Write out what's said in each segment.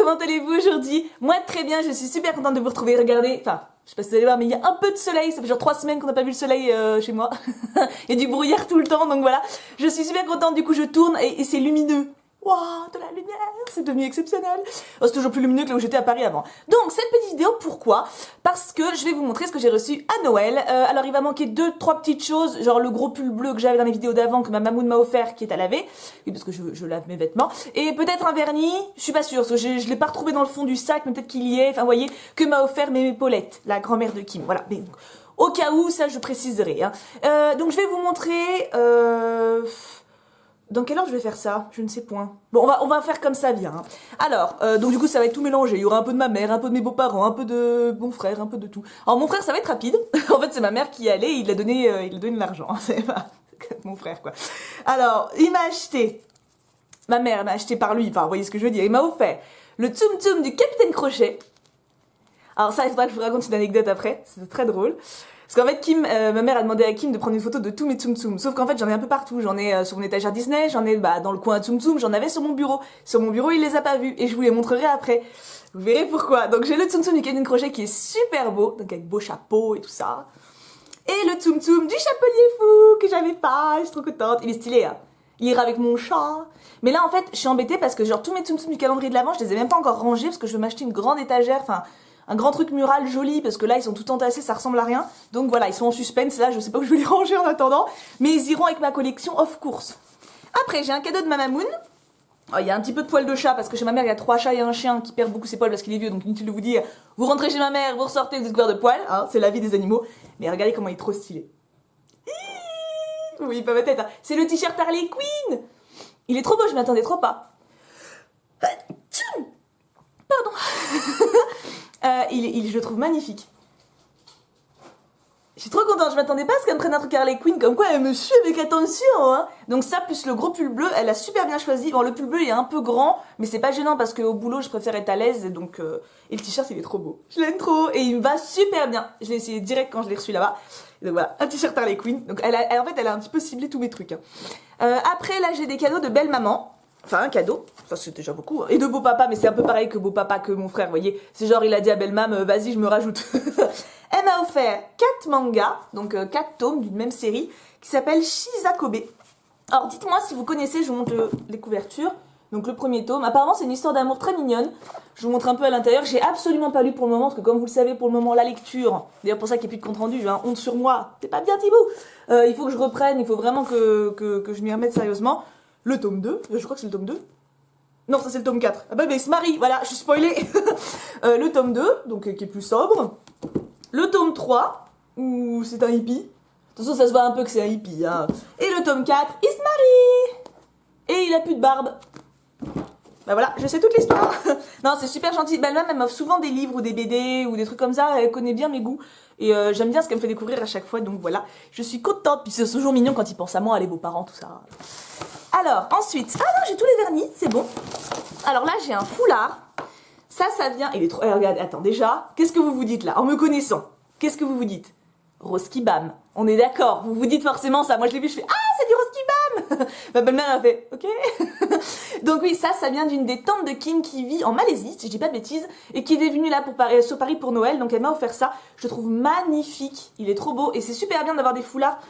comment allez-vous aujourd'hui? Moi très bien, je suis super contente de vous retrouver. Regardez, enfin, je sais pas si vous allez voir, mais il y a un peu de soleil, ça fait genre 3 semaines qu'on n'a pas vu le soleil chez moi. Il y a du brouillard tout le temps, donc voilà. Je suis super contente, du coup je tourne et c'est lumineux. Waouh, de la lumière, c'est devenu exceptionnel. Oh, c'est toujours plus lumineux que là où j'étais à Paris avant. Donc, cette petite vidéo, pourquoi? Parce que je vais vous montrer ce que j'ai reçu à Noël. Alors, il va manquer 2-3 petites choses, genre le gros pull bleu que j'avais dans les vidéos d'avant, que ma mamoune m'a offert, qui est à laver. Oui, parce que je lave mes vêtements. Et peut-être un vernis, je suis pas sûre, parce que je l'ai pas retrouvé dans le fond du sac, mais peut-être qu'il y est. Enfin, vous voyez, que m'a offert mes Paulette, la grand-mère de Kim. Voilà, mais au cas où, ça, je préciserai. Hein. Donc, je vais vous montrer... Dans quelle heure je vais faire ça? Je ne sais point. Bon, on va faire comme ça, bien. Hein. Alors, donc du coup, ça va être tout mélangé. Il y aura un peu de ma mère, un peu de mes beaux-parents, un peu de mon frère, un peu de tout. Alors, mon frère, ça va être rapide. En fait, c'est ma mère qui y allait, il a donné de l'argent. C'est pas mon frère, quoi. Alors, il m'a acheté. Ma mère m'a acheté par lui. Enfin, vous voyez ce que je veux dire. Il m'a offert le Tsum Tsum du Capitaine Crochet. Alors ça, il faudra que je vous raconte une anecdote après. C'est très drôle. Parce qu'en fait, ma mère a demandé à Kim de prendre une photo de tous mes Tsum Tsum. Sauf qu'en fait, j'en ai un peu partout. J'en ai sur mon étagère Disney, j'en ai dans le coin Tsum Tsum, j'en avais sur mon bureau. Sur mon bureau, il les a pas vus. Et je vous les montrerai après. Vous verrez pourquoi. Donc j'ai le Tsum Tsum du Capitaine Crochet qui est super beau. Donc avec beau chapeau et tout ça. Et le Tsum Tsum du Chapelier Fou que j'avais pas. Je suis trop contente. Il est stylé, hein. Il ira avec mon chat. Mais là, en fait, je suis embêtée parce que genre tous mes Tsum Tsum du calendrier de l'Avent, je les ai même pas encore rangés parce que je veux m'acheter une grande étagère. Enfin... un grand truc mural joli parce que là ils sont tout entassés, ça ressemble à rien. Donc voilà, ils sont en suspense là, je sais pas où je vais les ranger en attendant. Mais ils iront avec ma collection off course. Après j'ai un cadeau de ma mamoune. Oh, il y a un petit peu de poils de chat parce que chez ma mère il y a 3 chats et un chien qui perd beaucoup ses poils parce qu'il est vieux. Donc inutile de vous dire, vous rentrez chez ma mère, vous ressortez, vous êtes couvert de poils. Hein, c'est la vie des animaux. Mais regardez comment il est trop stylé. Oui, pas ma tête. Hein. C'est le t-shirt Harley Quinn. Il est trop beau, je m'attendais trop pas. Pardon. Je le trouve magnifique. Je suis trop contente, je m'attendais pas à ce qu'elle me prenne un truc Harley Quinn, comme quoi elle me suit avec attention, hein. Donc ça, plus le gros pull bleu, elle a super bien choisi. Bon, le pull bleu il est un peu grand, mais c'est pas gênant parce qu'au boulot, je préfère être à l'aise, donc... Et le t-shirt, il est trop beau. Je l'aime trop, et il me va super bien. Je l'ai essayé direct quand je l'ai reçu là-bas. Donc voilà, un t-shirt Harley Quinn. Donc en fait, elle a un petit peu ciblé tous mes trucs. Hein. Après, là, j'ai des cadeaux de belle maman. Enfin, un cadeau, enfin c'est déjà beaucoup, hein. Et de beau papa, mais c'est un peu pareil que beau papa que mon frère, vous voyez. C'est genre, il a dit à belle mam, vas-y, je me rajoute. Elle m'a offert 4 mangas, donc 4 tomes d'une même série, qui s'appelle Shizakobe. Alors dites-moi si vous connaissez, je vous montre les couvertures. Donc le premier tome, apparemment c'est une histoire d'amour très mignonne. Je vous montre un peu à l'intérieur, j'ai absolument pas lu pour le moment, parce que comme vous le savez, pour le moment, la lecture, d'ailleurs pour ça qu'il n'y a plus de compte rendu, hein, honte sur moi, c'est pas bien Thibaut. Il faut que je reprenne, il faut vraiment que je m'y remette sérieusement. Le tome 2, je crois que c'est le tome 2. Non, ça c'est le tome 4. Ah bah mais il se marie, voilà, je suis spoilée. Le tome 2, donc qui est plus sobre. Le tome 3, où c'est un hippie. De toute façon, ça se voit un peu que c'est un hippie. Hein. Et le tome 4, il se marie. Et il a plus de barbe. Bah voilà, je sais toute l'histoire. Non, c'est super gentil. Bah elle m'offre souvent des livres ou des BD ou des trucs comme ça. Elle connaît bien mes goûts. Et j'aime bien ce qu'elle me fait découvrir à chaque fois. Donc voilà, je suis contente. Puis c'est toujours mignon quand ils pensent à moi, les beaux-parents, tout ça. Alors, ensuite... Ah non, j'ai tous les vernis, c'est bon. Alors là, j'ai un foulard. Ça vient... Il est trop... regarde, attends, déjà, qu'est-ce que vous vous dites là, en me connaissant? Qu'est-ce que vous vous dites? Roskibam. On est d'accord, vous vous dites forcément ça. Moi, je l'ai vu, je fais... Ah, c'est du Roskibam. Ma belle-mère a fait... Ok. Donc oui, ça vient d'une des tantes de Kim qui vit en Malaisie, si je dis pas de bêtises, et qui est venue là sur Paris pour Noël. Donc elle m'a offert ça. Je le trouve magnifique. Il est trop beau. Et c'est super bien d'avoir des foulards.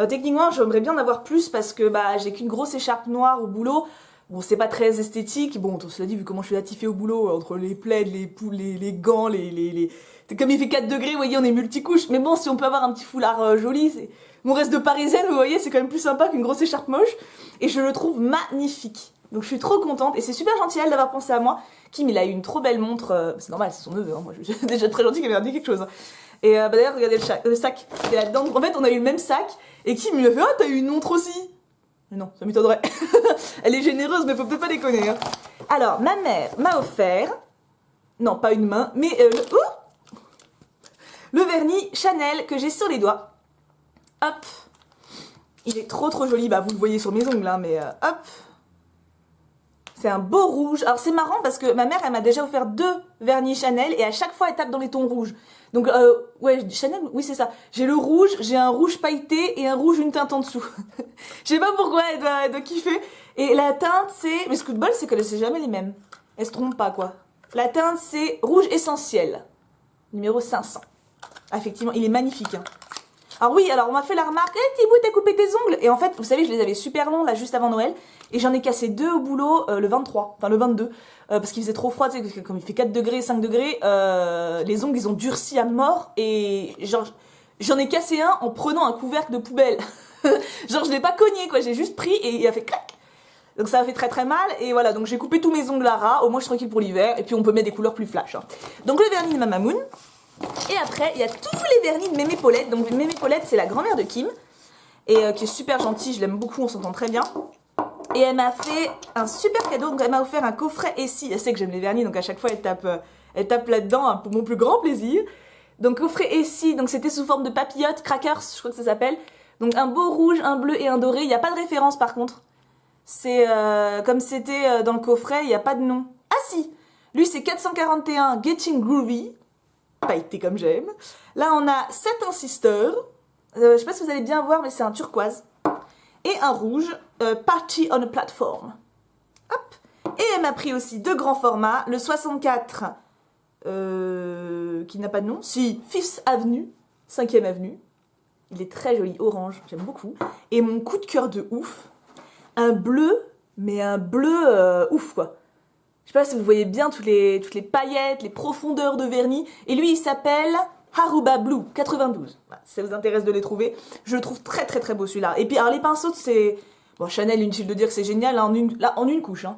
Techniquement, j'aimerais bien en avoir plus parce que j'ai qu'une grosse écharpe noire au boulot. Bon, c'est pas très esthétique. Bon, cela dit, vu comment je suis latifée au boulot, entre les plaids, les poules, les gants, Comme il fait 4 degrés, vous voyez, on est multicouche. Mais bon, si on peut avoir un petit foulard joli, c'est... Mon reste de parisienne, vous voyez, c'est quand même plus sympa qu'une grosse écharpe moche. Et je le trouve magnifique. Donc je suis trop contente. Et c'est super gentil elle d'avoir pensé à moi. Kim, il a eu une trop belle montre. C'est normal, c'est son neveu. Hein. Moi, je suis déjà très gentille qu'elle m'ait dit quelque chose. Et d'ailleurs, regardez le sac. C'était là-dedans. En fait, on a eu le même sac. Et Kim, il m'a fait, ah, t'as eu une montre aussi. Mais non, ça m'étonnerait. Elle est généreuse, mais faut peut-être pas déconner. Hein. Alors, ma mère m'a offert... Non, pas une main, mais le vernis Chanel que j'ai sur les doigts. Hop. Il est trop joli. Bah, vous le voyez sur mes ongles, hein, mais hop. C'est un beau rouge. Alors, c'est marrant parce que ma mère, elle m'a déjà offert 2 vernis Chanel et à chaque fois, elle tape dans les tons rouges. Donc, ouais, Chanel, oui, c'est ça. J'ai le rouge, j'ai un rouge pailleté et un rouge une teinte en dessous. Je sais pas pourquoi elle doit kiffer. Et la teinte, c'est... Mais ce coup de bol, c'est qu'elle ne sait jamais les mêmes. Elle se trompe pas, quoi. La teinte, c'est rouge essentiel, numéro 500. Ah, effectivement, il est magnifique. Hein. Alors oui, alors on m'a fait la remarque, Thibaut, t'as coupé tes ongles. Et en fait, vous savez, je les avais super longs, là, juste avant Noël. Et j'en ai cassé 2 au boulot le 23, enfin le 22. Parce qu'il faisait trop froid, tu sais, comme il fait 4 degrés, 5 degrés, les ongles, ils ont durci à mort. Et genre, j'en ai cassé un en prenant un couvercle de poubelle. Genre, je l'ai pas cogné, quoi, j'ai juste pris et il a fait clac. Donc ça a fait très très mal, et voilà, donc j'ai coupé tous mes ongles à ras, au moins je suis tranquille pour l'hiver, et puis on peut mettre des couleurs plus flash. Hein. Donc le vernis de Mamamoon, et après il y a tous les vernis de Mémé Paulette, donc Mémé Paulette c'est la grand-mère de Kim, et qui est super gentille, je l'aime beaucoup, on s'entend très bien. Et elle m'a fait un super cadeau, donc elle m'a offert un coffret Essie, elle sait que j'aime les vernis, donc à chaque fois elle tape là-dedans hein, pour mon plus grand plaisir. Donc coffret Essie, donc c'était sous forme de papillotes, crackers, je crois que ça s'appelle. Donc un beau rouge, un bleu et un doré, il n'y a pas de référence par contre. C'est comme c'était dans le coffret, il n'y a pas de nom. Ah si, lui c'est 441 Getting Groovy, pailleté comme j'aime. Là on a Satin Sister, je sais pas si vous allez bien voir mais c'est un turquoise. Et un rouge, Party on a Platform. Hop. Et elle m'a pris aussi 2 grands formats, le 64 qui n'a pas de nom, si, Fifth Avenue, 5e avenue. Il est très joli, orange, j'aime beaucoup. Et mon coup de cœur de ouf, un bleu, mais un bleu ouf quoi. Je sais pas si vous voyez bien toutes les paillettes, les profondeurs de vernis. Et lui, il s'appelle Haruba Blue 92. Voilà, si ça vous intéresse de les trouver. Je le trouve très très très beau celui-là. Et puis alors les pinceaux, c'est... Bon, Chanel, inutile de dire que c'est génial, hein, en une couche. Hein.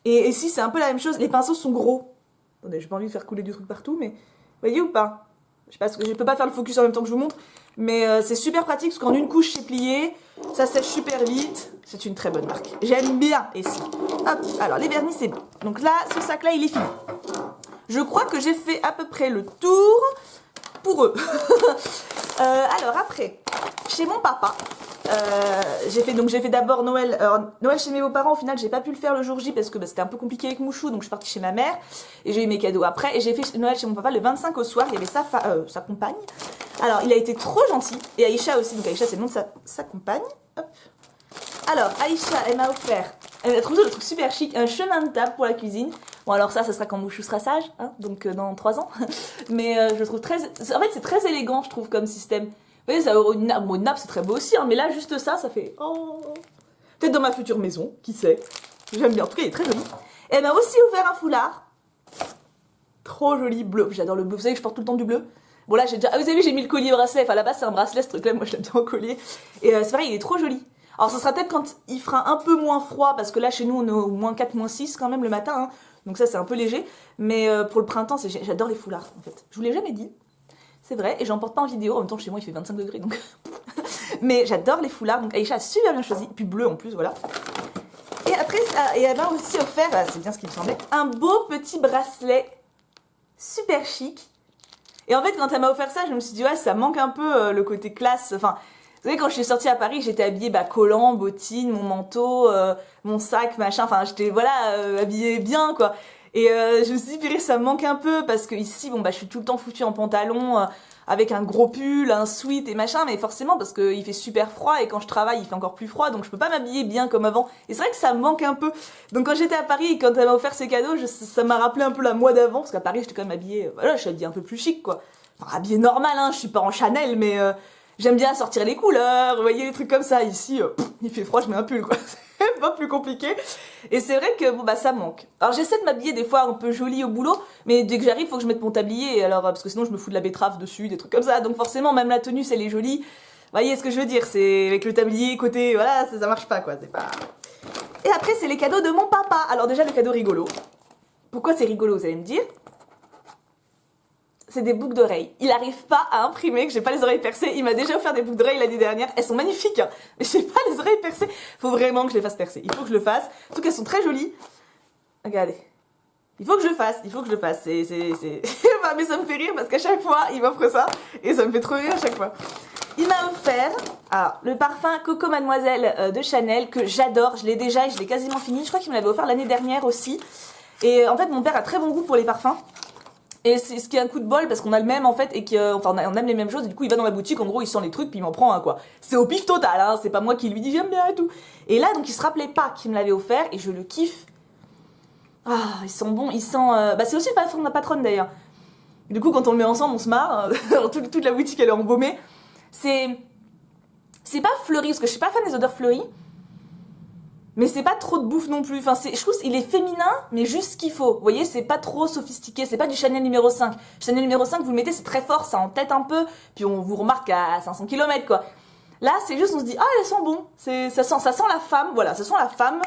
Et ici, c'est un peu la même chose. Les pinceaux sont gros. Attendez, j'ai pas envie de faire couler du truc partout, mais... Vous voyez ou pas? Je sais pas, je peux pas faire le focus en même temps que je vous montre. Mais c'est super pratique parce qu'en une couche, c'est plié. Ça sèche super vite. C'est une très bonne marque. J'aime bien ici. Hop, alors les vernis, c'est bon. Donc là, ce sac-là, il est fini. Je crois que j'ai fait à peu près le tour pour eux. Alors après, chez mon papa, j'ai fait d'abord Noël, Noël chez mes beaux-parents. Au final, j'ai pas pu le faire le jour J parce que c'était un peu compliqué avec Mouchou, donc je suis partie chez ma mère et j'ai eu mes cadeaux après. Et j'ai fait Noël chez mon papa le 25 au soir. Il y avait sa compagne. Alors, il a été trop gentil, et Aïcha aussi. Donc Aïcha, c'est le nom de sa compagne. Hop. Alors, Aïcha, elle m'a offert, elle a trouvé le truc super chic, un chemin de table pour la cuisine. Bon, alors ça sera quand Mouchou sera sage, hein, donc dans 3 ans. Mais je trouve très... En fait, c'est très élégant, je trouve, comme système. Vous voyez, ça, une nappe, c'est très beau aussi, hein, mais là, juste ça fait... Oh. Peut-être dans ma future maison, qui sait. J'aime bien, en tout cas, il est très joli. Et elle m'a aussi offert un foulard. Trop joli, bleu. J'adore le bleu, vous savez que je porte tout le temps du bleu. Bon là, vous avez vu, j'ai mis le collier bracelet. Enfin, là-bas, c'est un bracelet, ce truc-là, moi, je l'aime bien en collier. Et c'est pareil, il est trop joli. Alors, ça sera peut-être quand il fera un peu moins froid, parce que là, chez nous, on est au moins 4, moins 6 quand même le matin. Hein. Donc ça, c'est un peu léger. Mais pour le printemps, j'adore les foulards, en fait. Je vous l'ai jamais dit. C'est vrai, et j'en porte pas en vidéo. En même temps, chez moi, il fait 25 degrés, donc... Mais j'adore les foulards. Donc Aïcha a super bien choisi. Puis bleu, en plus, voilà. Et après, et elle m'a aussi offert, c'est bien ce qui me semblait, un beau petit bracelet super chic. Et en fait, quand elle m'a offert ça, je me suis dit, ouais, ça manque un peu le côté classe. Enfin, vous savez, quand je suis sortie à Paris, j'étais habillée collant, bottines, mon manteau, mon sac, machin. Enfin, j'étais, voilà, habillée bien, quoi. Et je me suis dit, purée, ça me manque un peu parce que ici, bon, je suis tout le temps foutue en pantalon, avec un gros pull, un sweat et machin. Mais forcément, parce qu'il fait super froid et quand je travaille, il fait encore plus froid. Donc, je peux pas m'habiller bien comme avant. Et c'est vrai que ça me manque un peu. Donc, quand j'étais à Paris et quand elle m'a offert ses cadeaux, ça m'a rappelé un peu la moi d'avant. Parce qu'à Paris, j'étais quand même habillée, voilà, je suis habillée un peu plus chic, quoi. Enfin, habillée normal, hein, je suis pas en Chanel, mais j'aime bien sortir les couleurs, vous voyez, les trucs comme ça. Ici, il fait froid, je mets un pull, quoi. C'est pas plus compliqué. Et c'est vrai que, bon, ça manque. Alors, j'essaie de m'habiller des fois un peu jolie au boulot, mais dès que j'arrive, faut que je mette mon tablier, alors, parce que sinon, je me fous de la betterave dessus, des trucs comme ça. Donc, forcément, même la tenue, elle est jolie. Vous voyez ce que je veux dire? C'est avec le tablier, côté, voilà, ça marche pas, quoi. C'est pas... Et après, c'est les cadeaux de mon papa. Alors, déjà, le cadeau rigolo. Pourquoi c'est rigolo, vous allez me dire? C'est des boucles d'oreilles. Il arrive pas à imprimer que j'ai pas les oreilles percées. Il m'a déjà offert des boucles d'oreilles l'année dernière. Elles sont magnifiques, hein. Mais j'ai pas les oreilles percées. Faut vraiment que je les fasse percer. Il faut que je le fasse. Surtout qu'elles sont très jolies. Regardez. Il faut que je le fasse. Mais ça me fait rire parce qu'à chaque fois, il m'offre ça. Et ça me fait trop rire à chaque fois. Il m'a offert, alors, le parfum Coco Mademoiselle de Chanel que j'adore. Je l'ai déjà et je l'ai quasiment fini. Je crois qu'il me l'avait offert l'année dernière aussi. Et en fait, mon père a très bon goût pour les parfums. Et c'est ce qui est un coup de bol parce qu'on a le même en fait et on aime les mêmes choses. Et du coup, il va dans ma boutique, en gros, il sent les trucs puis il m'en prend un, quoi. C'est au pif total, hein. C'est pas moi qui lui dis j'aime bien et tout. Et là, donc, il se rappelait pas qu'il me l'avait offert et je le kiffe. Ah, ils sont bons, ils sentent... Bah c'est aussi le patron de ma patronne d'ailleurs. Du coup, quand on le met ensemble, on se marre. Toute la boutique, elle est embaumée. C'est... C'est pas fleuri, parce que je suis pas fan des odeurs fleuries. Mais c'est pas trop de bouffe non plus. Enfin, je trouve qu'il est féminin, mais juste ce qu'il faut. Vous voyez, c'est pas trop sophistiqué. C'est pas du Chanel numéro 5. Chanel numéro 5, vous le mettez, c'est très fort, ça entête un peu. Puis on vous remarque à 500 km, quoi. Là, c'est juste, on se dit, ah, elles sont bon. Ça sent la femme, voilà, ça sent la femme.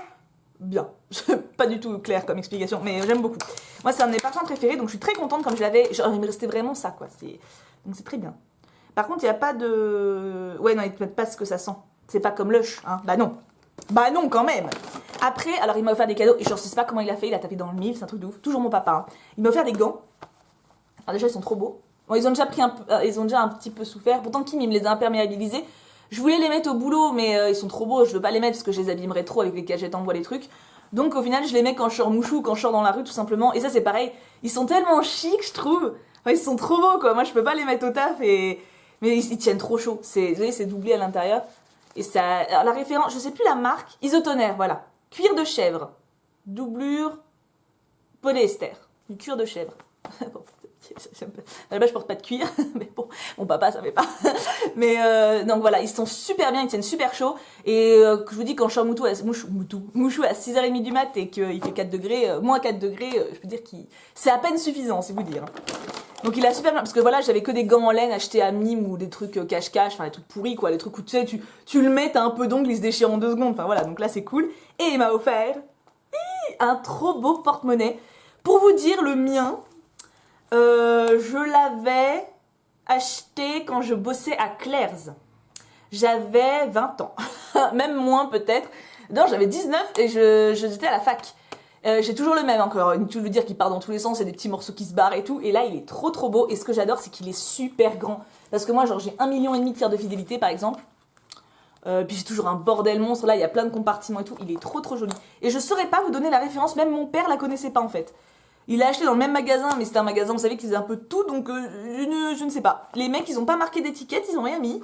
Bien. Pas du tout clair comme explication, mais j'aime beaucoup. Moi, c'est un de mes parfums préférés, donc je suis très contente comme je l'avais. Genre, il me restait vraiment ça, quoi. Donc c'est très bien. Par contre, il n'y a pas de... Ouais, non, ils te mettent pas ce que ça sent. C'est pas comme Lush, hein. Bah non. Bah non, quand même. Après, alors il m'a offert des cadeaux, et je sais pas comment il a fait, il a tapé dans le mille, c'est un truc de ouf. Toujours mon papa, hein. Il m'a offert des gants. Alors déjà, ils sont trop beaux. Bon, ils ont déjà pris ils ont déjà un petit peu souffert. Pourtant, Kim, il me les a imperméabilisés. Je voulais les mettre au boulot, mais ils sont trop beaux, je veux pas les mettre parce que je les abîmerais trop avec les cagettes en bois, les trucs. Donc au final, je les mets quand je sors mouchou, quand je sors dans la rue, tout simplement. Et ça, c'est pareil. Ils sont tellement chics, je trouve. Enfin, ils sont trop beaux, quoi. Moi, je peux pas les mettre au taf et... Mais ils tiennent trop chaud. Vous voyez, c'est doublé à l'intérieur. Et ça... Alors, la référence, je sais plus la marque. Isotonaire, voilà. Cuir de chèvre. Doublure polyester. Du cuir de chèvre. Là-bas, je porte pas de cuir, mais bon, mon papa savait pas. Mais donc voilà, ils sont super bien, ils tiennent super chaud. Et que je vous dis, quand je suis en mouchou à 6h30 du mat et qu'il fait 4 degrés, moins 4 degrés, je peux dire que c'est à peine suffisant, c'est vous dire. Donc il a super bien, parce que voilà, j'avais que des gants en laine achetés à Nîmes ou des trucs cache-cache, enfin des trucs pourris quoi, les trucs où tu sais, tu le mets, t'as un peu d'ongles, il se déchire en 2 secondes. Enfin voilà, donc là c'est cool. Et il m'a offert un trop beau porte-monnaie. Pour vous dire, le mien, je l'avais acheté quand je bossais à Claire's. J'avais 20 ans, même moins peut-être. Non, j'avais 19 et j'étais à la fac. J'ai toujours le même encore, inutile de dire qu'il part dans tous les sens, et des petits morceaux qui se barrent et tout. Et là, il est trop trop beau. Et ce que j'adore, c'est qu'il est super grand. Parce que moi, genre, j'ai 1,5 million de tiers de fidélité, par exemple. Puis j'ai toujours un bordel monstre. Là, il y a plein de compartiments et tout. Il est trop trop joli. Et je saurais pas vous donner la référence. Même mon père la connaissait pas en fait. Il l'a acheté dans le même magasin, mais c'était un magasin, vous savez, qui faisait un peu de tout, donc je ne sais pas. Les mecs, ils ont pas marqué d'étiquette, ils ont rien mis.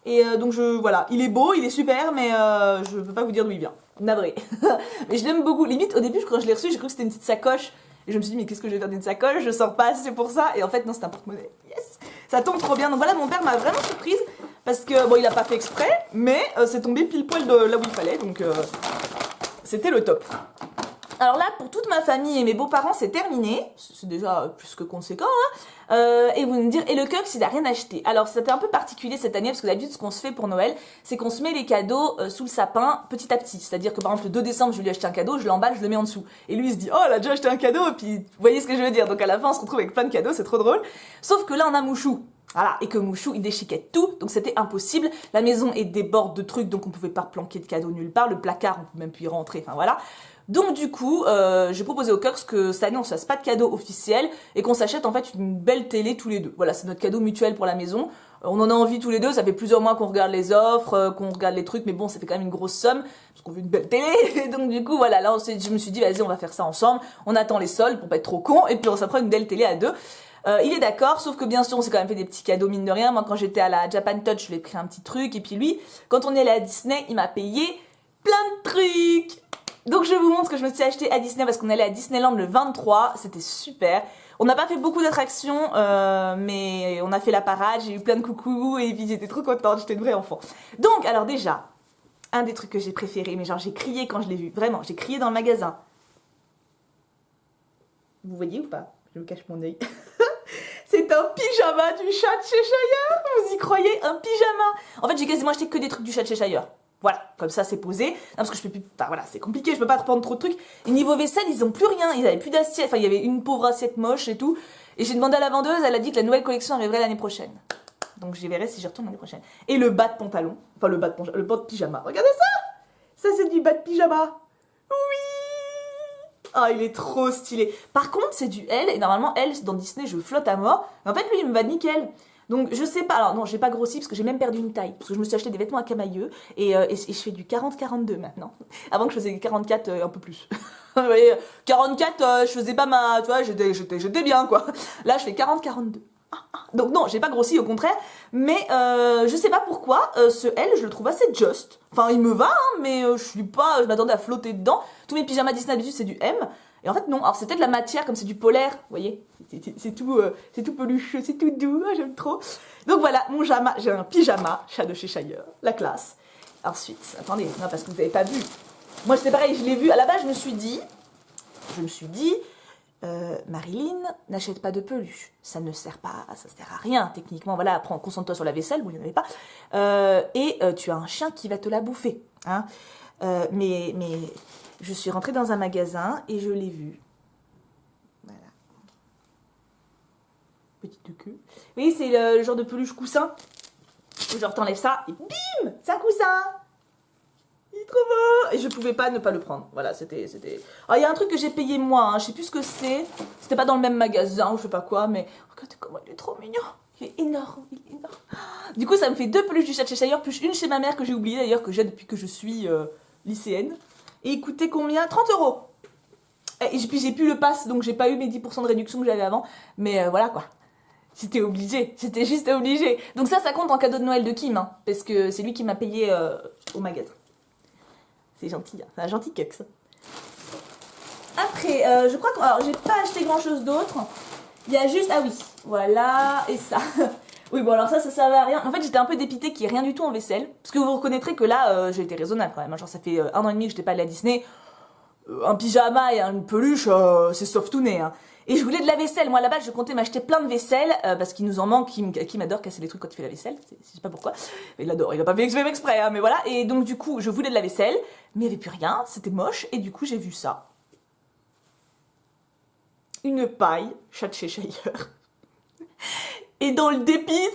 Et donc voilà, il est beau, il est super, mais je peux pas vous dire d'où il vient. Navré. Mais je l'aime beaucoup. Limite, au début, quand je l'ai reçu, j'ai cru que c'était une petite sacoche. Et je me suis dit, mais qu'est-ce que je vais faire d'une sacoche? Je sors pas assez pour ça. Et en fait, non, c'est un porte-monnaie. Yes! Ça tombe trop bien. Donc voilà, mon père m'a vraiment surprise. Parce que, bon, il a pas fait exprès, mais c'est tombé pile poil de là où il fallait. Donc c'était le top. Alors là, pour toute ma famille et mes beaux-parents, c'est terminé. C'est déjà plus que conséquent, hein. Et vous me dire, et le Cox, il a rien acheté. Alors, c'était un peu particulier cette année, parce que d'habitude, ce qu'on se fait pour Noël, c'est qu'on se met les cadeaux sous le sapin petit à petit. C'est-à-dire que, par exemple, le 2 décembre, je vais lui acheter un cadeau, je l'emballe, je le mets en dessous. Et lui, il se dit, oh, elle a déjà acheté un cadeau, et puis, vous voyez ce que je veux dire. Donc, à la fin, on se retrouve avec plein de cadeaux, c'est trop drôle. Sauf que là, on a Mouchou. Voilà, et que Mouchou, il déchiquette tout, donc c'était impossible. La maison est déborde de trucs, donc on pouvait pas planquer de cadeaux nulle part. Le placard, on peut même plus y rentrer, enfin voilà. Donc du coup, j'ai proposé au Cox que cette année on se fasse pas de cadeau officiel et qu'on s'achète en fait une belle télé tous les deux. Voilà, c'est notre cadeau mutuel pour la maison. On en a envie tous les deux, ça fait plusieurs mois qu'on regarde les offres, qu'on regarde les trucs, mais bon, ça fait quand même une grosse somme, parce qu'on veut une belle télé. Et donc du coup, voilà, là je me suis dit, vas-y, on va faire ça ensemble, on attend les soldes pour pas être trop con, et puis on s'apprend une belle télé à deux. Il est d'accord, sauf que bien sûr on s'est quand même fait des petits cadeaux mine de rien. Moi quand j'étais à la Japan Touch, je lui ai pris un petit truc, et puis lui, quand on est allé à Disney, il m'a payé plein de trucs. Donc je vous montre ce que je me suis acheté à Disney parce qu'on allait à Disneyland le 23, c'était super. On n'a pas fait beaucoup d'attractions, mais on a fait la parade, j'ai eu plein de coucou et puis j'étais trop contente, j'étais une vraie enfant. Donc alors déjà, un des trucs que j'ai préféré, mais genre j'ai crié quand je l'ai vu, vraiment, j'ai crié dans le magasin. Vous voyez ou pas? Je me cache mon œil. C'est un pyjama du chat de Cheshire. Vous y croyez? Un pyjama. En fait j'ai quasiment acheté que des trucs du chat de Cheshire. Voilà, comme ça c'est posé. Non, parce que je peux plus. Enfin voilà, c'est compliqué, je peux pas reprendre trop de trucs. Et niveau vaisselle, ils ont plus rien. Ils avaient plus d'assiette. Enfin, il y avait une pauvre assiette moche et tout. Et j'ai demandé à la vendeuse, elle a dit que la nouvelle collection arriverait l'année prochaine. Donc j'y verrai si j'y retourne l'année prochaine. Et le bas de pantalon. Enfin, le bas de pyjama. Regardez ça! Ça, c'est du bas de pyjama. Oui! Ah, il est trop stylé. Par contre, c'est du L. Et normalement, L, dans Disney, je flotte à mort. En fait, lui, il me va nickel. Donc je sais pas, alors non, j'ai pas grossi parce que j'ai même perdu une taille. Parce que je me suis acheté des vêtements à camailleux et je fais du 40-42 maintenant. Avant que je faisais 44 un peu plus. Vous voyez, 44, je faisais pas ma... Tu vois, j'étais bien quoi. Là je fais 40-42. Donc non, j'ai pas grossi au contraire. Mais je sais pas pourquoi, ce L je le trouve assez just. Enfin il me va, hein, mais je m'attendais à flotter dedans. Tous mes pyjamas Disney d'habitude c'est du M. Et en fait, non. Alors, c'était de la matière, comme c'est du polaire, vous voyez. C'est tout pelucheux, c'est tout doux, j'aime trop. Donc voilà, mon pyjama, j'ai un pyjama, chat de Cheshire, la classe. Ensuite, attendez, non, parce que vous n'avez pas vu. Moi, c'est pareil, je l'ai vu. À la base, je me suis dit, Marilyn, n'achète pas de peluche. Ça ne sert pas, ça sert à rien. Techniquement, voilà, concentre-toi sur la vaisselle, bon, il n'y en avait pas. Tu as un chien qui va te la bouffer. Hein. Mais je suis rentrée dans un magasin et je l'ai vu. Voilà. Petite queue. Oui, c'est le genre de peluche coussin. Genre, t'enlèves ça et bim, c'est un coussin. Il est trop beau. Et je pouvais pas ne pas le prendre. Voilà, c'était... Alors, il y a un truc que j'ai payé moi, hein. Je sais plus ce que c'est. C'était pas dans le même magasin ou je sais pas quoi, mais regardez comment il est trop mignon. Il est énorme, il est énorme. Du coup, ça me fait 2 peluches du chat de Cheshire, plus une chez ma mère que j'ai oubliée d'ailleurs, que j'ai depuis que je suis lycéenne. Et il coûtait combien? 30 €. Et puis j'ai plus le pass, donc j'ai pas eu mes 10% de réduction que j'avais avant. Mais voilà quoi. J'étais obligée, j'étais juste obligée. Donc ça compte en cadeau de Noël de Kim, hein, parce que c'est lui qui m'a payé au magasin. C'est gentil, hein, c'est un gentil cuck ça. Après, je crois que... Alors, j'ai pas acheté grand chose d'autre. Il y a juste... Ah oui, voilà, et ça. Oui, bon, alors ça servait à rien. En fait, j'étais un peu dépitée qu'il n'y ait rien du tout en vaisselle. Parce que vous reconnaîtrez que là, j'ai été raisonnable quand même. Genre, ça fait 1 an et demi que j'étais pas allée à Disney. Un pyjama et une peluche, c'est soft tout né, hein. Et je voulais de la vaisselle. Moi, à la base, je comptais m'acheter plein de vaisselle parce qu'il nous en manque. Kim adore casser des trucs quand il fait la vaisselle. Je sais pas pourquoi. Mais il adore. Il a pas fait exprès, hein, mais voilà. Et donc, du coup, je voulais de la vaisselle. Mais il n'y avait plus rien. C'était moche. Et du coup, j'ai vu ça. Une paille, chat de Cheshire. Et dans le dépit,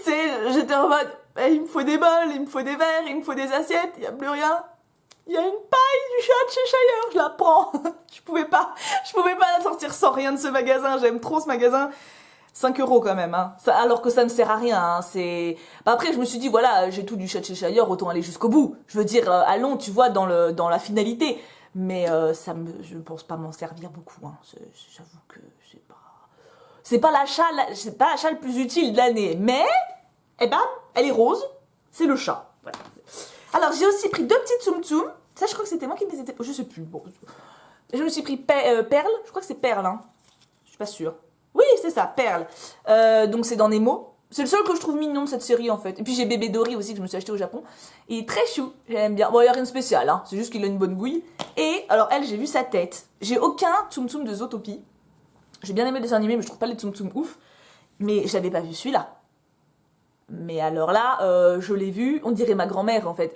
j'étais en mode, il me faut des bols, il me faut des verres, il me faut des assiettes. Il n'y a plus rien. Il y a une paille du chat de Cheshire, je la prends. Je pouvais pas la sortir sans rien de ce magasin. J'aime trop ce magasin. 5 € quand même, hein. Ça, alors que ça ne sert à rien, hein. Après, je me suis dit, voilà, j'ai tout du chat de Cheshire, autant aller jusqu'au bout. Je veux dire, allons, tu vois, dans la finalité. Mais je ne pense pas m'en servir beaucoup, hein. J'avoue que c'est pas l'achat le plus utile de l'année. Mais, eh ben, elle est rose. C'est le chat. Voilà. Alors, j'ai aussi pris 2 petites Tsum Tsum. Ça, je crois que c'était moi qui me les ai... Je sais plus. Bon. Je me suis pris Perle. Je crois que c'est Perle, hein. Je suis pas sûre. Oui, c'est ça, Perle. Donc, c'est dans Nemo. C'est le seul que je trouve mignon de cette série, en fait. Et puis, j'ai Bébé Dory aussi, que je me suis acheté au Japon. Il est très chou. J'aime bien. Bon, il n'y a rien de spécial, hein. C'est juste qu'il a une bonne bouille. Et, alors, elle, j'ai vu sa tête. J'ai aucun Tsum Tsum de Zootopie. J'ai bien aimé le dessin animé, mais je trouve pas les Tsum Tsum ouf. Mais j'avais pas vu celui-là. Mais alors là, je l'ai vu, on dirait ma grand-mère en fait.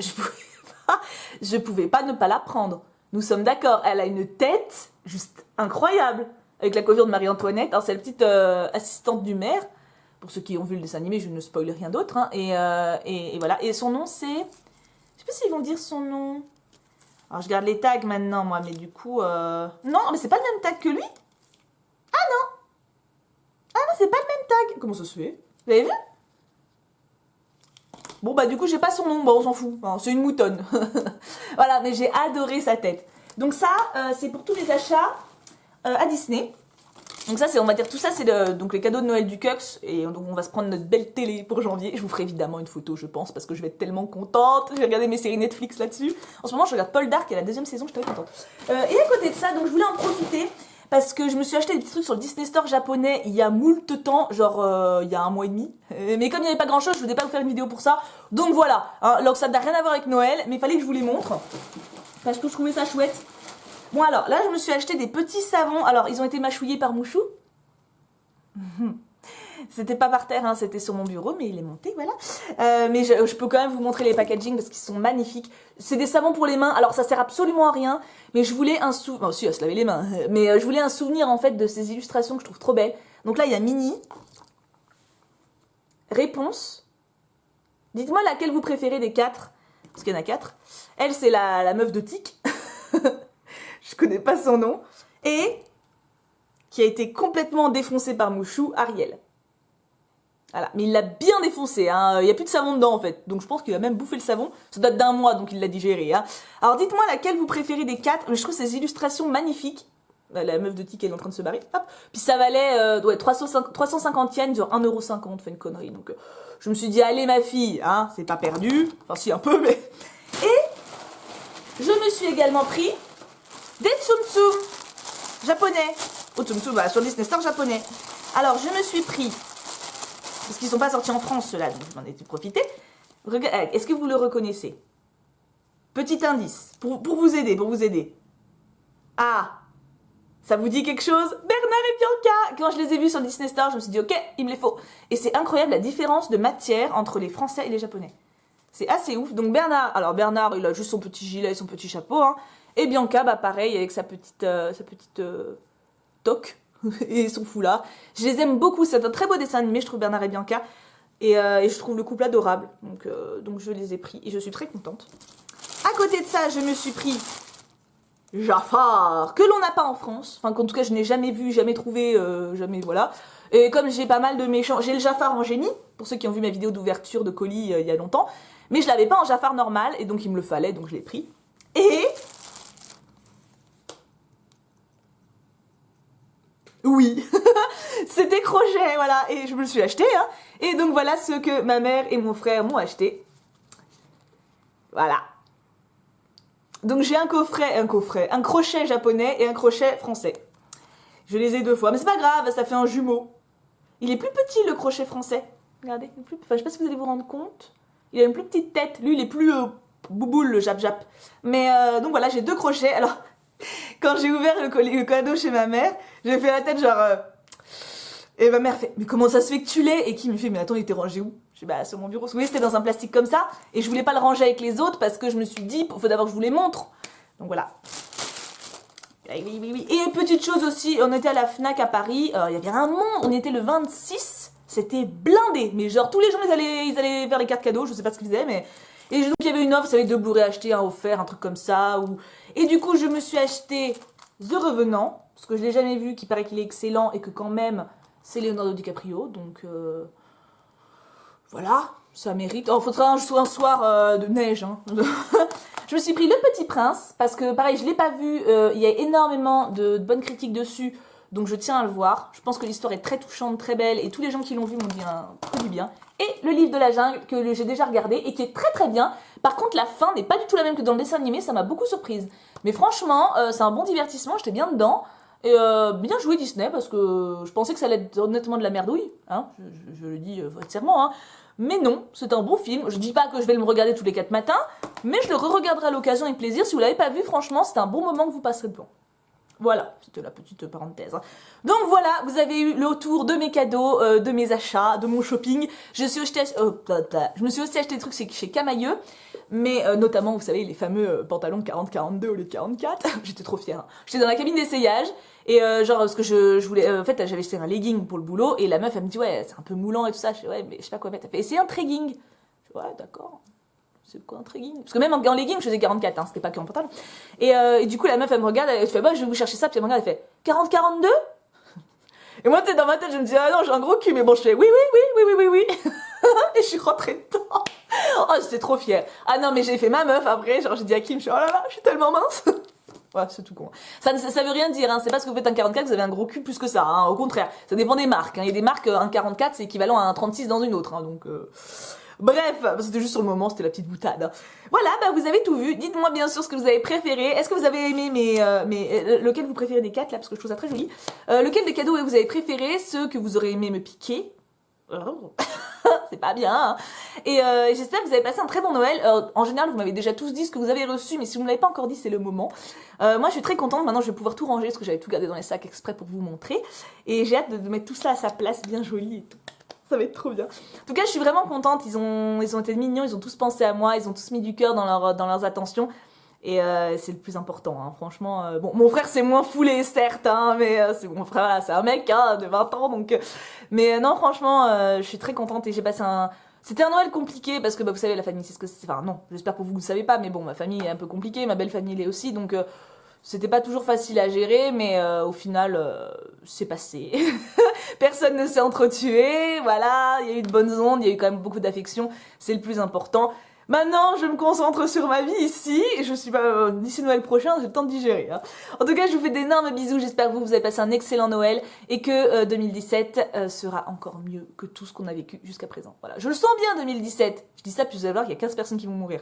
Je pouvais pas ne pas la prendre. Nous sommes d'accord, elle a une tête juste incroyable. Avec la coiffure de Marie-Antoinette. Alors c'est la petite assistante du maire. Pour ceux qui ont vu le dessin animé, je ne spoil rien d'autre. Hein. Et voilà. Et son nom c'est... Je sais pas s'ils vont dire son nom. Alors je garde les tags maintenant moi, mais du coup... Non, mais c'est pas le même tag que lui. Ah non, c'est pas le même tag. Comment ça se fait? Vous avez vu? Bon, bah du coup, j'ai pas son nom. Bon, on s'en fout. Enfin, c'est une moutonne. Voilà, mais j'ai adoré sa tête. Donc ça, c'est pour tous les achats à Disney. Donc ça, on va dire, tout ça, c'est donc les cadeaux de Noël du Cux. Et donc, on va se prendre notre belle télé pour janvier. Je vous ferai évidemment une photo, je pense, parce que je vais être tellement contente. J'ai regardé mes séries Netflix là-dessus. En ce moment, je regarde Paul Dark et la 2e saison, je suis très contente. Et à côté de ça, donc je voulais en profiter. Parce que je me suis acheté des petits trucs sur le Disney Store japonais il y a moult temps, genre il y a 1 mois et demi. Mais comme il n'y avait pas grand chose, je voulais pas vous faire une vidéo pour ça. Donc voilà, hein, alors ça n'a rien à voir avec Noël, mais il fallait que je vous les montre. Parce que je trouvais ça chouette. Bon alors, là je me suis acheté des petits savons. Alors ils ont été mâchouillés par Mouchou. C'était pas par terre, hein, c'était sur mon bureau, mais il est monté, voilà. Mais je peux quand même vous montrer les packaging parce qu'ils sont magnifiques. C'est des savons pour les mains, alors ça sert absolument à rien, mais je voulais un souvenir... Bon, si, à se laver les mains. Mais je voulais un souvenir, en fait, de ces illustrations que je trouve trop belles. Donc là, il y a Minnie. Réponse. Dites-moi laquelle vous préférez des 4. Parce qu'il y en a 4. Elle, c'est la meuf de Tic. Je connais pas son nom. Et qui a été complètement défoncée par Mouchou, Ariel. Voilà, mais il l'a bien défoncé, hein. Il n'y a plus de savon dedans en fait, donc je pense qu'il a même bouffé le savon, ça date d'1 mois donc il l'a digéré. Hein. Alors dites-moi laquelle vous préférez des 4, je trouve ces illustrations magnifiques. La meuf de Tic elle est en train de se barrer, hop. Puis ça valait 350 yens, genre 1,50 €, fait une connerie, donc je me suis dit allez ma fille, hein, c'est pas perdu, enfin si un peu mais... Et je me suis également pris des Tsum Tsum. japonais. Otsumsu, bah, sur Disney Store japonais. Alors, je me suis pris, parce qu'ils sont pas sortis en France, ceux-là, donc je m'en ai profité. Est-ce que vous le reconnaissez? Petit indice, pour vous aider. Ah, ça vous dit quelque chose? Bernard et Bianca! Quand je les ai vus sur Disney Store, je me suis dit, ok, il me les faut. Et c'est incroyable la différence de matière entre les Français et les Japonais. C'est assez ouf. Donc Bernard, il a juste son petit gilet et son petit chapeau. Hein. Et Bianca, bah pareil, avec sa petite toque et son foulard. Je les aime beaucoup. C'est un très beau dessin animé, je trouve, Bernard et Bianca. Et je trouve le couple adorable. Donc je les ai pris et je suis très contente. À côté de ça, je me suis pris Jafar, que l'on n'a pas en France. Enfin, qu'en tout cas, je n'ai jamais vu, jamais trouvé, jamais, voilà. Et comme j'ai pas mal de méchants, j'ai le Jafar en génie, pour ceux qui ont vu ma vidéo d'ouverture de colis il y a longtemps. Mais je l'avais pas en Jafar normal, et donc il me le fallait, donc je l'ai pris. Et... oui, c'était crochet, voilà, et je me le suis acheté, hein. Et donc voilà ce que ma mère et mon frère m'ont acheté. Voilà. Donc j'ai un crochet japonais et un crochet français. Je les ai 2 fois, mais c'est pas grave, ça fait un jumeau. Il est plus petit le crochet français. Regardez, enfin, je sais pas si vous allez vous rendre compte. Il a une plus petite tête, lui il est plus bouboule le jap-jap. Mais donc voilà, j'ai 2 crochets. Alors, quand j'ai ouvert le cadeau chez ma mère, j'ai fait la tête genre... Et ma mère fait, mais comment ça se fait que tu l'aies? Et qui me fait, mais attends, il était rangé où? Je dis, bah, sur mon bureau. Parce que oui, c'était dans un plastique comme ça. Et je voulais pas le ranger avec les autres parce que je me suis dit, il faut d'abord que je vous les montre. Donc voilà. Oui. Et petite chose aussi, on était à la Fnac à Paris. Il y avait un monde. On était le 26. C'était blindé. Mais genre, tous les gens, ils allaient vers les cartes cadeaux. Je sais pas ce qu'ils faisaient, mais... Et donc, il y avait une offre, vous savez, 2 Blu-ray achetés, un offert, un truc comme ça. Et du coup, je me suis acheté The Revenant. Parce que je l'ai jamais vu, qui paraît qu'il est excellent et que quand même... C'est Leonardo DiCaprio, donc voilà, ça mérite. Oh, faudra un soir de neige. Hein. Je me suis pris Le Petit Prince, parce que pareil, je l'ai pas vu, il y a énormément de bonnes critiques dessus, donc je tiens à le voir. Je pense que l'histoire est très touchante, très belle, et tous les gens qui l'ont vu m'ont dit que du bien. Et Le Livre de la Jungle, que j'ai déjà regardé, et qui est très très bien. Par contre, la fin n'est pas du tout la même que dans le dessin animé, ça m'a beaucoup surprise. Mais franchement, c'est un bon divertissement, j'étais bien dedans. Et bien joué Disney, parce que je pensais que ça allait être honnêtement de la merdouille, hein, je le dis sincèrement, hein. Mais non, c'est un bon film. Je dis pas que je vais me regarder tous les 4 matins, mais je le re-regarderai à l'occasion avec plaisir. Si vous l'avez pas vu, franchement, c'est un bon moment que vous passerez devant. Voilà, c'était la petite parenthèse. Hein. Donc voilà, vous avez eu le tour de mes cadeaux, de mes achats, de mon shopping. Je me suis aussi acheté des trucs chez Camailleux, mais notamment, vous savez, les fameux pantalons 40-42 au lieu de 44. J'étais trop fière. Hein. J'étais dans la cabine d'essayage, et genre, parce que je voulais... en fait, j'avais acheté un legging pour le boulot, et la meuf, elle me dit, ouais, c'est un peu moulant et tout ça. Je fais, ouais, mais je sais pas quoi mettre. Elle fait, essayez un trekking. Je fais, ouais, d'accord. C'est quoi un trekking? Parce que même en legging, je faisais 44, hein, c'était pas qu'en pantalon. Et du coup, la meuf, elle me regarde, elle fait, bah, je vais vous chercher ça, puis elle me regarde, elle fait, 40-42? Et moi, tu sais, dans ma tête, je me dis, ah non, j'ai un gros cul, mais bon, je fais, oui. Et je suis rentrée dedans. Oh, j'étais trop fière. Ah non, mais j'ai fait ma meuf après, genre, j'ai dit à Kim, je suis, oh là là, je suis tellement mince. Ouais, c'est tout con. Ça veut rien dire, hein. C'est pas parce que vous faites un 44 que vous avez un gros cul plus que ça, hein. Au contraire, ça dépend des marques, hein. Il y a des marques, un 44, c'est équivalent à un 36 dans une autre, hein. Donc, bref, c'était juste sur le moment, c'était la petite boutade. Hein. Voilà, bah vous avez tout vu. Dites-moi bien sûr ce que vous avez préféré. Est-ce que vous avez aimé lequel vous préférez des 4 là, parce que je trouve ça très joli. Lequel des cadeaux vous avez préféré, ceux que vous aurez aimé me piquer. C'est pas bien. Hein. Et j'espère que vous avez passé un très bon Noël. En général, vous m'avez déjà tous dit ce que vous avez reçu, mais si vous ne l'avez pas encore dit, c'est le moment. Moi, je suis très contente. Maintenant, je vais pouvoir tout ranger parce que j'avais tout gardé dans les sacs exprès pour vous montrer. Et j'ai hâte de mettre tout ça à sa place, bien joli et tout. Ça va être trop bien. En tout cas, je suis vraiment contente. Ils ont été mignons, ils ont tous pensé à moi, ils ont tous mis du cœur dans leurs attentions. Et c'est le plus important, hein. Franchement. Bon, mon frère, c'est moins foulé, certes, hein, mais c'est mon frère, voilà, c'est un mec hein, de 20 ans. Donc, mais non, franchement, je suis très contente et j'ai passé un... C'était un Noël compliqué parce que, bah, vous savez, la famille, c'est ce que c'est. Enfin, non, j'espère pour vous que vous ne savez pas, mais bon, ma famille est un peu compliquée, ma belle famille l'est aussi, donc... C'était pas toujours facile à gérer, mais au final, c'est passé. Personne ne s'est entretué, voilà, il y a eu de bonnes ondes, il y a eu quand même beaucoup d'affection, c'est le plus important. Maintenant, je me concentre sur ma vie ici. Je suis pas d'ici Noël prochain, j'ai le temps de digérer. Hein. En tout cas, je vous fais d'énormes bisous. J'espère que vous avez passé un excellent Noël et que 2017 sera encore mieux que tout ce qu'on a vécu jusqu'à présent. Voilà, je le sens bien 2017. Je dis ça, puis vous allez voir, il y a 15 personnes qui vont mourir.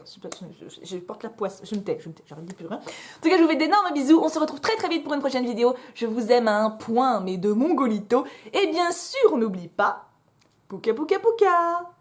Je porte la poisse. Je me tais, j'arrête de dire plus rien. En tout cas, je vous fais d'énormes bisous. On se retrouve très très vite pour une prochaine vidéo. Je vous aime à un point, mais de mongolito. Et bien sûr, on n'oublie pas, pouka pouka pouka.